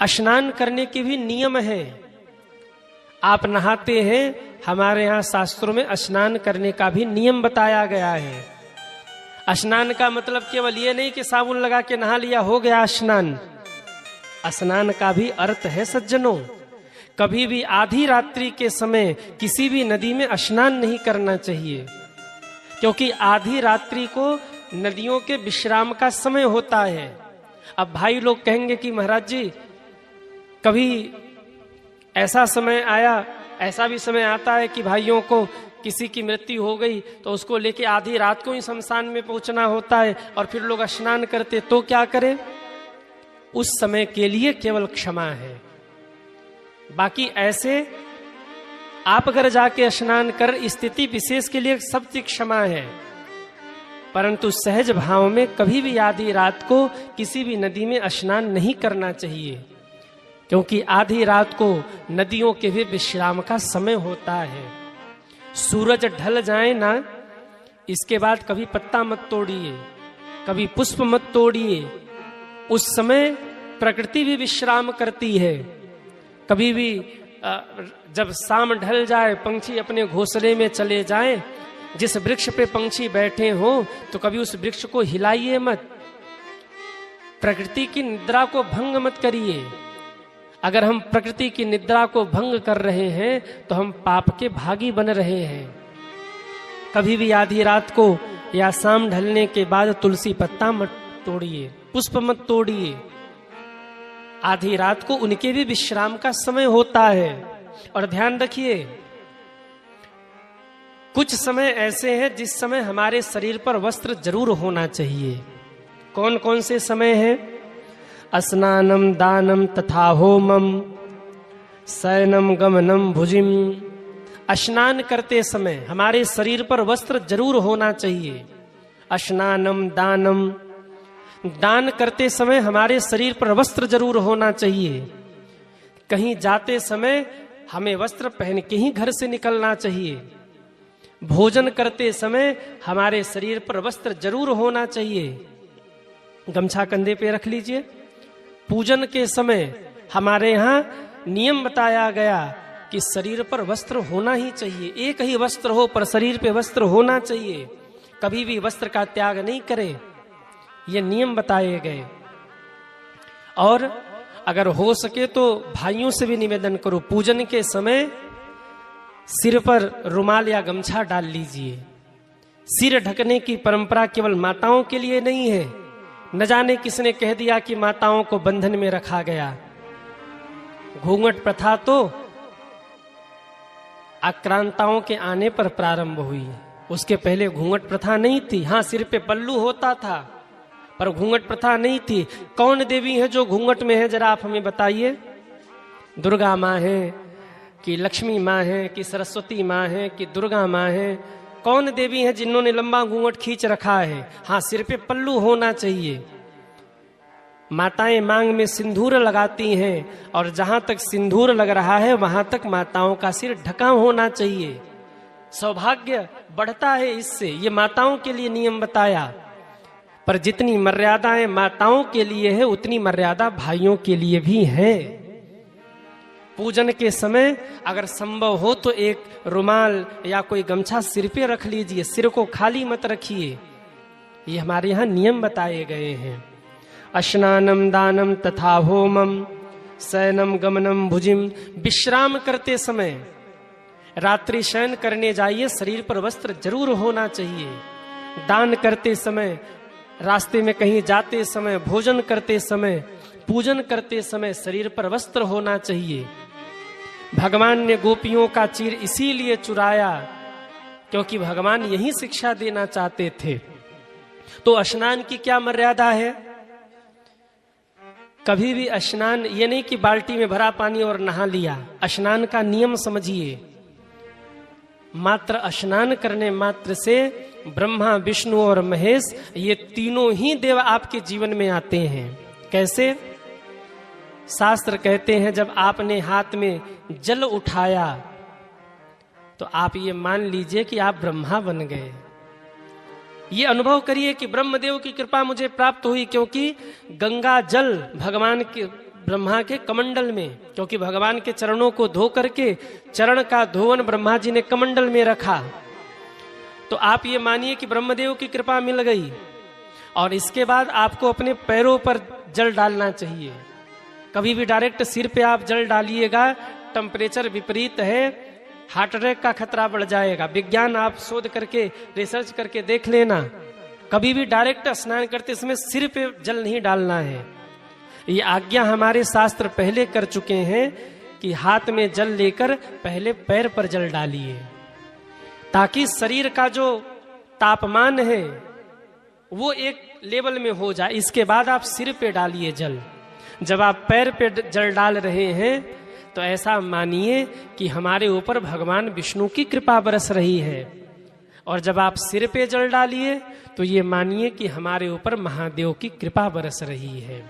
स्नान करने के भी नियम है। आप नहाते हैं, हमारे यहाँ शास्त्रों में स्नान करने का भी नियम बताया गया है। स्नान का मतलब केवल ये नहीं कि साबुन लगा के नहा लिया हो गया स्नान। स्नान का भी अर्थ है सज्जनों, कभी भी आधी रात्रि के समय किसी भी नदी में स्नान नहीं करना चाहिए, क्योंकि आधी रात्रि को नदियों के विश्राम का समय होता है। अब भाई लोग कहेंगे कि महाराज जी, कभी ऐसा समय आया, ऐसा भी समय आता है कि भाइयों को किसी की मृत्यु हो गई तो उसको लेके आधी रात को ही शमशान में पहुंचना होता है और फिर लोग स्नान करते, तो क्या करें? उस समय के लिए केवल क्षमा है। बाकी ऐसे आप अगर जाके स्नान कर, स्थिति विशेष के लिए सबकी क्षमा है, परंतु सहज भाव में कभी भी आधी रात को किसी भी नदी में स्नान नहीं करना चाहिए, क्योंकि आधी रात को नदियों के भी विश्राम का समय होता है। सूरज ढल जाए ना, इसके बाद कभी पत्ता मत तोड़िए, कभी पुष्प मत तोड़िए। उस समय प्रकृति भी विश्राम करती है। कभी भी जब शाम ढल जाए, पंछी अपने घोंसले में चले जाएं, जिस वृक्ष पे पंछी बैठे हो तो कभी उस वृक्ष को हिलाइए मत। प्रकृति की निद्रा को भंग मत करिए। अगर हम प्रकृति की निद्रा को भंग कर रहे हैं तो हम पाप के भागी बन रहे हैं। कभी भी आधी रात को या शाम ढलने के बाद तुलसी पत्ता मत तोड़िए, पुष्प मत तोड़िए। आधी रात को उनके भी विश्राम का समय होता है। और ध्यान रखिए, कुछ समय ऐसे हैं जिस समय हमारे शरीर पर वस्त्र जरूर होना चाहिए। कौन कौन से समय हैं? स्नानम दानम तथा होमम, शयनम गमनम भुजिम। स्नान करते समय हमारे शरीर पर वस्त्र जरूर होना चाहिए। स्नानम दानम, दान करते समय हमारे शरीर पर वस्त्र जरूर होना चाहिए। कहीं जाते समय हमें वस्त्र पहन के ही घर से निकलना चाहिए। भोजन करते समय हमारे शरीर पर वस्त्र जरूर होना चाहिए। गमछा कंधे पे रख लीजिए। पूजन के समय हमारे यहाँ नियम बताया गया कि शरीर पर वस्त्र होना ही चाहिए। एक ही वस्त्र हो पर शरीर पे वस्त्र होना चाहिए। कभी भी वस्त्र का त्याग नहीं करें, ये नियम बताए गए। और अगर हो सके तो भाइयों से भी निवेदन करो, पूजन के समय सिर पर रुमाल या गमछा डाल लीजिए। सिर ढकने की परंपरा केवल माताओं के लिए नहीं है। न जाने किसने कह दिया कि माताओं को बंधन में रखा गया। घूंघट प्रथा तो आक्रांताओं के आने पर प्रारंभ हुई, उसके पहले घूंघट प्रथा नहीं थी। हाँ, सिर पे पल्लू होता था पर घूंघट प्रथा नहीं थी। कौन देवी है जो घूंघट में है, जरा आप हमें बताइए। दुर्गा माँ है कि लक्ष्मी माँ है कि सरस्वती माँ है कि दुर्गा माँ है? कौन देवी है जिन्होंने लंबा घूंघट खींच रखा है? हाँ, सिर पे पल्लू होना चाहिए। माताएं मांग में सिंदूर लगाती हैं और जहां तक सिंदूर लग रहा है वहां तक माताओं का सिर ढका होना चाहिए। सौभाग्य बढ़ता है इससे, ये माताओं के लिए नियम बताया। पर जितनी मर्यादाएं माताओं के लिए है उतनी मर्यादा भाइयों के लिए भी है। पूजन के समय अगर संभव हो तो एक रुमाल या कोई गमछा सिर पे रख लीजिए, सिर को खाली मत रखिए। ये हमारे यहाँ नियम बताए गए हैं। स्नानम दानम तथा होमम, शयनम गमनम भुजिम। विश्राम करते समय, रात्रि शयन करने जाइए, शरीर पर वस्त्र जरूर होना चाहिए। दान करते समय, रास्ते में कहीं जाते समय, भोजन करते समय, पूजन करते समय शरीर पर वस्त्र होना चाहिए। भगवान ने गोपियों का चीर इसीलिए चुराया क्योंकि भगवान यही शिक्षा देना चाहते थे। तो स्नान की क्या मर्यादा है? कभी भी स्नान ये नहीं कि बाल्टी में भरा पानी और नहा लिया। स्नान का नियम समझिए। मात्र स्नान करने मात्र से ब्रह्मा, विष्णु और महेश, ये तीनों ही देव आपके जीवन में आते हैं। कैसे? शास्त्र कहते हैं जब आपने हाथ में जल उठाया तो आप ये मान लीजिए कि आप ब्रह्मा बन गए। ये अनुभव करिए कि ब्रह्मदेव की कृपा मुझे प्राप्त हुई, क्योंकि गंगा जल भगवान के ब्रह्मा के कमंडल में, क्योंकि भगवान के चरणों को धो करके चरण का धोवन ब्रह्मा जी ने कमंडल में रखा। तो आप ये मानिए कि ब्रह्मदेव की कृपा मिल गई, और इसके बाद आपको अपने पैरों पर जल डालना चाहिए। कभी भी डायरेक्ट सिर पे आप जल डालिएगा, टेम्परेचर विपरीत है, हार्ट अटैक का खतरा बढ़ जाएगा। विज्ञान आप शोध करके रिसर्च करके देख लेना, कभी भी डायरेक्ट स्नान करते समय सिर पे जल नहीं डालना है। ये आज्ञा हमारे शास्त्र पहले कर चुके हैं कि हाथ में जल लेकर पहले पैर पर जल डालिए, ताकि शरीर का जो तापमान है वो एक लेवल में हो जाए। इसके बाद आप सिर पे डालिए जल। जब आप पैर पे जल डाल रहे हैं तो ऐसा मानिए कि हमारे ऊपर भगवान विष्णु की कृपा बरस रही है, और जब आप सिर पे जल डालिए तो ये मानिए कि हमारे ऊपर महादेव की कृपा बरस रही है।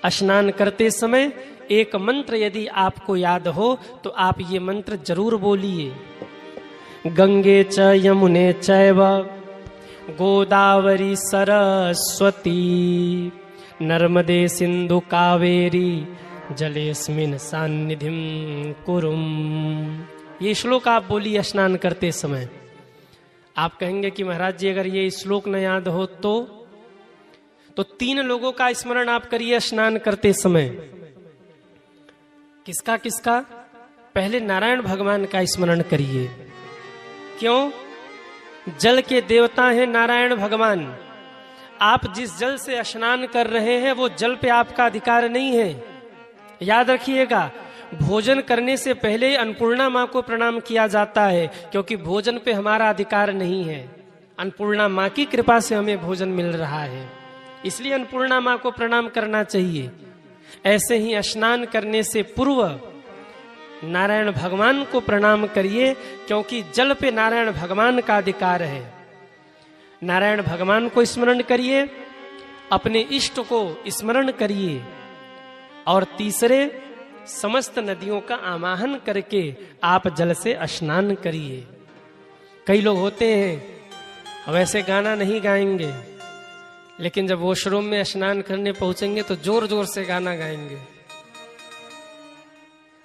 स्नान करते समय एक मंत्र यदि आपको याद हो तो आप ये मंत्र जरूर बोलिए। गंगे च यमुने चैव गोदावरी सरस्वती नर्मदे सिंधु कावेरी जलेस्मिन सान्निधिम कुरुम। ये श्लोक आप बोलिए स्नान करते समय। आप कहेंगे कि महाराज जी अगर ये श्लोक न याद हो तो 3 लोगों का स्मरण आप करिए स्नान करते समय। किसका किसका? पहले नारायण भगवान का स्मरण करिए। क्यों? जल के देवता हैं नारायण भगवान। आप जिस जल से स्नान कर रहे हैं वो जल पे आपका अधिकार नहीं है। याद रखिएगा, भोजन करने से पहले अन्नपूर्णा माँ को प्रणाम किया जाता है, क्योंकि भोजन पे हमारा अधिकार नहीं है। अन्नपूर्णा माँ की कृपा से हमें भोजन मिल रहा है, इसलिए अन्नपूर्णा माँ को प्रणाम करना चाहिए। ऐसे ही स्नान करने से पूर्व नारायण भगवान को प्रणाम करिए, क्योंकि जल पे नारायण भगवान का अधिकार है। नारायण भगवान को स्मरण करिए, अपने इष्ट को स्मरण करिए, और तीसरे समस्त नदियों का आवाहन करके आप जल से स्नान करिए। कई लोग होते हैं वैसे गाना नहीं गाएंगे, लेकिन जब वॉशरूम में स्नान करने पहुंचेंगे तो जोर जोर से गाना गाएंगे।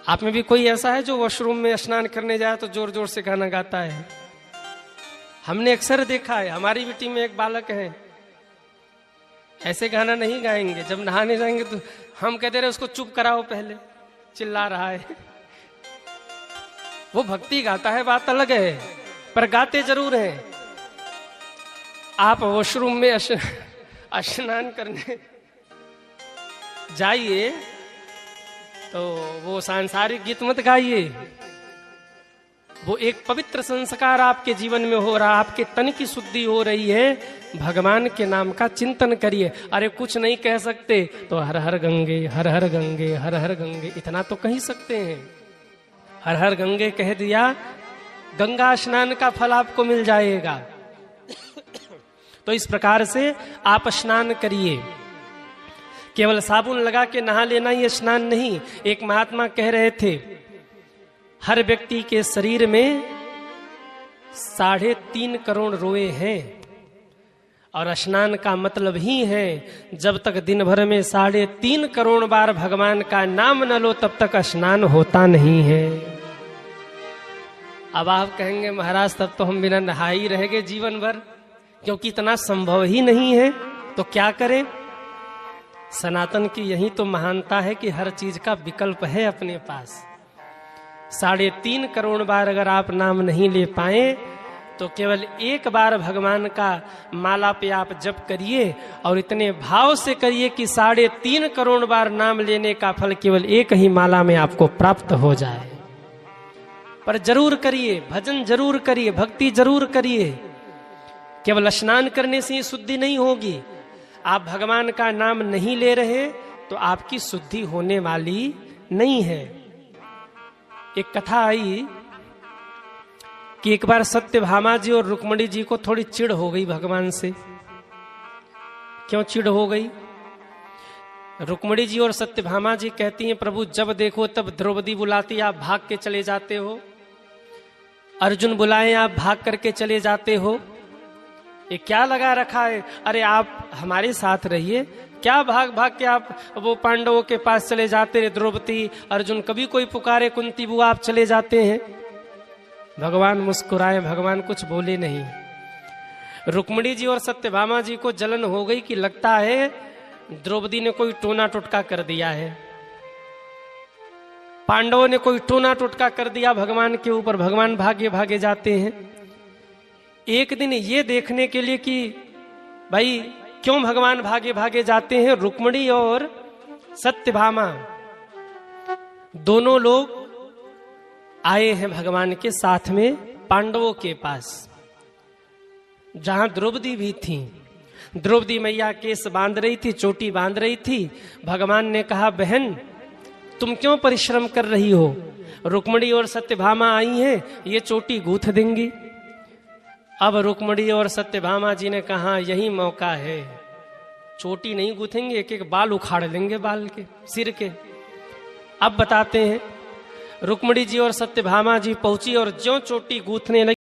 आप में भी कोई ऐसा है जो वॉशरूम में स्नान करने जाए तो जोर जोर से गाना गाता है? हमने अक्सर देखा है। हमारी भी टीम में एक बालक है, ऐसे गाना नहीं गाएंगे। जब नहाने जाएंगे तो हम कहते रहे उसको चुप कराओ, पहले चिल्ला रहा है। वो भक्ति गाता है, बात अलग है, पर गाते जरूर हैं। आप वॉशरूम में स्नान करने जाइए तो वो सांसारिक गीत मत गाइए। वो एक पवित्र संस्कार आपके जीवन में हो रहा, आपके तन की शुद्धि हो रही है। भगवान के नाम का चिंतन करिए। अरे कुछ नहीं कह सकते तो हर हर गंगे हर हर गंगे हर हर गंगे इतना तो कह सकते हैं। हर हर गंगे कह दिया, गंगा स्नान का फल आपको मिल जाएगा। तो इस प्रकार से आप स्नान करिए। केवल साबुन लगा के नहा लेना ये स्नान नहीं। एक महात्मा कह रहे थे, हर व्यक्ति के शरीर में 3.5 करोड़ रोए हैं, और स्नान का मतलब ही है जब तक दिन भर में 3.5 करोड़ बार भगवान का नाम न लो तब तक स्नान होता नहीं है। अब आप कहेंगे महाराज तब तो हम बिना नहाए ही रह गए जीवन भर, क्योंकि इतना संभव ही नहीं है। तो क्या करें? सनातन की यही तो महानता है कि हर चीज का विकल्प है अपने पास। 3.5 करोड़ बार अगर आप नाम नहीं ले पाए तो केवल एक बार भगवान का माला पे आप जप करिए, और इतने भाव से करिए कि 3.5 करोड़ बार नाम लेने का फल केवल एक ही माला में आपको प्राप्त हो जाए। पर जरूर करिए, भजन जरूर करिए, भक्ति जरूर करिए। केवल स्नान करने से ही शुद्धि नहीं होगी। आप भगवान का नाम नहीं ले रहे तो आपकी शुद्धि होने वाली नहीं है। एक कथा आई कि एक बार सत्यभामा जी और रुक्मणी जी को थोड़ी चिढ़ हो गई भगवान से। क्यों चिढ़ हो गई? रुक्मणी जी और सत्यभामा जी कहती हैं, प्रभु जब देखो तब द्रौपदी बुलाती आप भाग के चले जाते हो, अर्जुन बुलाए आप भाग करके चले जाते हो, ये क्या लगा रखा है? अरे आप हमारे साथ रहिए, क्या भाग भाग के आप वो पांडवों के पास चले जाते हैं? द्रौपदी अर्जुन कभी कोई पुकारे कुंती बुआ आप चले जाते हैं? भगवान मुस्कुराए, भगवान कुछ बोले नहीं। रुक्मिणी जी और सत्यभामा जी को जलन हो गई कि लगता है द्रौपदी ने कोई टोना टुटका कर दिया है, पांडवों ने कोई टोना टुटका कर दिया भगवान के ऊपर। भगवान भागे भागे जाते हैं। एक दिन ये देखने के लिए कि भाई क्यों भगवान भागे भागे जाते हैं, रुक्मिणी और सत्यभामा दोनों लोग आए हैं भगवान के साथ में पांडवों के पास, जहां द्रौपदी भी थी। द्रौपदी मैया केस बांध रही थी, चोटी बांध रही थी। भगवान ने कहा, बहन तुम क्यों परिश्रम कर रही हो? रुक्मिणी और सत्यभामा आई हैं, ये चोटी गूंथ देंगी। अब रुक्मिणी और सत्यभामा जी ने कहा, यही मौका है, चोटी नहीं गूंथेंगे, एक एक बाल उखाड़ लेंगे, बाल के सिर के। अब बताते हैं, रुक्मिणी जी और सत्यभामा जी पहुंची और ज्यों चोटी गूंथने लगी